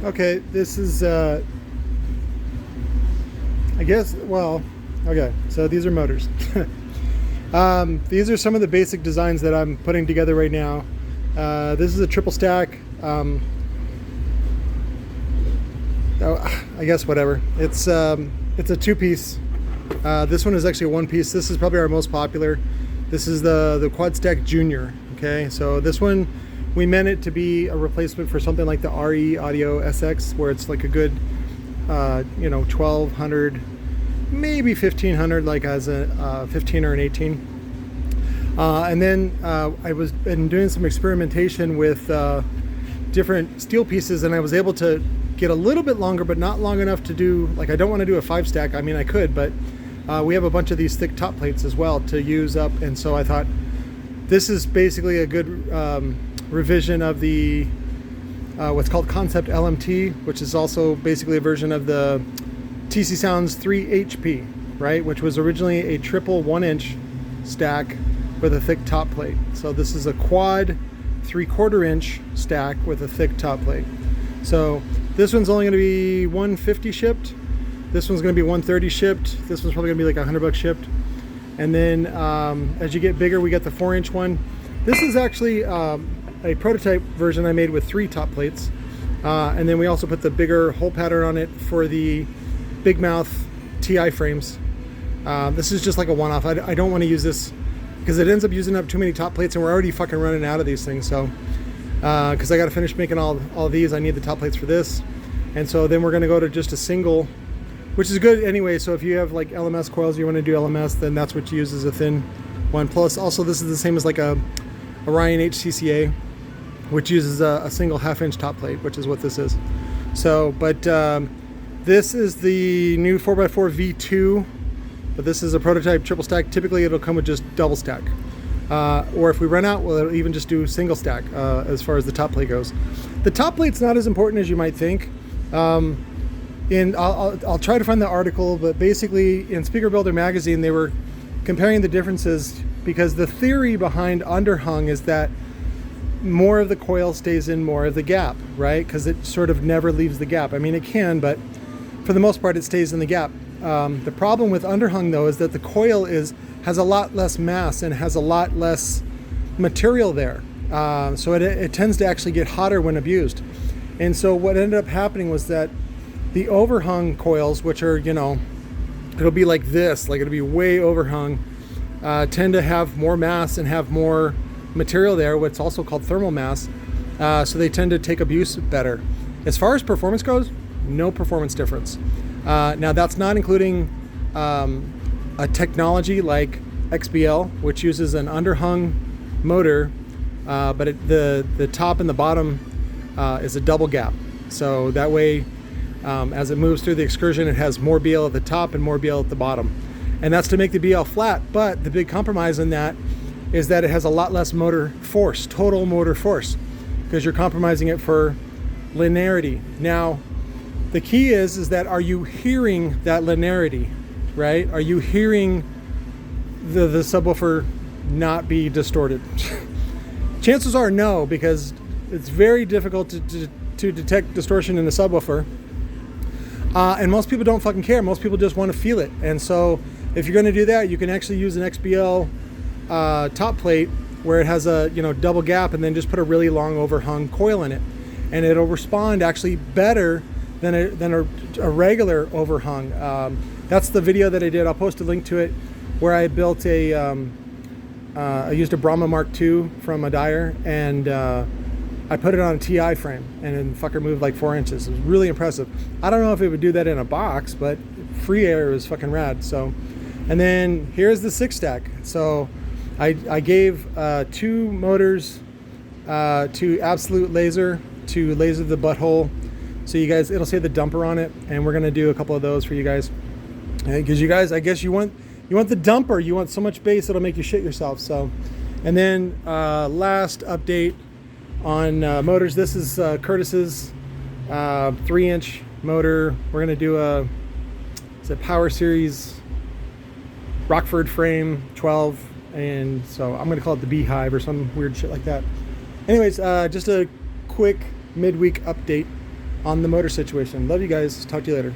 Okay, this is, I guess, well, okay, so these are motors. These are some of the basic designs that I'm putting together right now. This is a triple stack. Oh, I guess whatever. It's a two-piece. This one is actually a one-piece. This is probably our most popular. This is the Quad Stack Junior. Okay, so this one, we meant it to be a replacement for something like the RE Audio SXX, where it's like a good, 1200, maybe 1500, like as a 15 or an 18. And then I was been doing some experimentation with different steel pieces, and I was able to get a little bit longer, but not long enough to do, like, I don't want to do a 5-stack. I mean, I could, but we have a bunch of these thick top plates as well to use up, and so I thought this is basically a good revision of the what's called Concept LMT, which is also basically a version of the TC Sounds 3HP, right? Which was originally a triple 1-inch stack with a thick top plate. So this is a quad 3/4 inch stack with a thick top plate. So this one's only going to be $150 shipped. This one's going to be $130 shipped. This one's probably going to be like $100 shipped. And then as you get bigger, we got the 4-inch one. This is actually a prototype version I made with 3 top plates. And then we also put the bigger hole pattern on it for the big mouth TI frames. This is just like a one-off. I don't want to use this because it ends up using up too many top plates, and we're already fucking running out of these things. So because I got to finish making all of these, I need the top plates for this. And so then we're going to go to just a single, which is good anyway. So if you have like LMS coils, you want to do LMS, then that's what you use as a thin one. Plus also this is the same as like a Orion HCCA, which uses a single 1/2-inch top plate, which is what this is. So, but this is the new 4x4 V2, but this is a prototype triple stack. Typically it'll come with just double stack. Or if we run out, we'll even just do single stack as far as the top plate goes. The top plate's not as important as you might think. I'll try to find the article, but basically in Speaker Builder magazine, they were comparing the differences because the theory behind underhung is that more of the coil stays in more of the gap, right? Because it sort of never leaves the gap. I mean, it can, but for the most part, it stays in the gap. The problem with underhung, though, is that the coil has a lot less mass and has a lot less material there. So it tends to actually get hotter when abused. And so what ended up happening was that the overhung coils, which are, it'll be like this, like it'll be way overhung, tend to have more mass and have more material there, what's also called thermal mass. So they tend to take abuse better. As far as performance goes, no performance difference. Now that's not including a technology like XBL, which uses an underhung motor, but the top and the bottom is a double gap. So that way, as it moves through the excursion, it has more BL at the top and more BL at the bottom. And that's to make the BL flat, but the big compromise in that is that it has a lot less motor force, total motor force, because you're compromising it for linearity. Now, the key is that are you hearing that linearity, right? Are you hearing the subwoofer not be distorted? Chances are no, because it's very difficult to detect distortion in a subwoofer. And most people don't fucking care. Most people just want to feel it. And so if you're going to do that, you can actually use an XBL top plate where it has a double gap, and then just put a really long overhung coil in it, and it'll respond actually better than a regular overhung. That's the video that I did. I'll post a link to it, where I built I used a Brahma Mark II from a Dyer, and I put it on a TI frame, and then fucker moved like 4 inches. It was really impressive. I don't know if it would do that in a box, but free air is fucking rad. So, and then here's the 6-stack. So I gave 2 motors to Absolute Laser to laser the butthole. So you guys, it'll say the dumper on it, and we're gonna do a couple of those for you guys. Because you guys, I guess you want the dumper. You want so much bass it'll make you shit yourself. So, and then last update on motors. This is Curtis's 3-inch motor. We're gonna do it's a Power Series Rockford frame 12, and so I'm gonna call it the Beehive or some weird shit like that. Anyways, just a quick midweek update. on the motor situation. Love you guys. Talk to you later.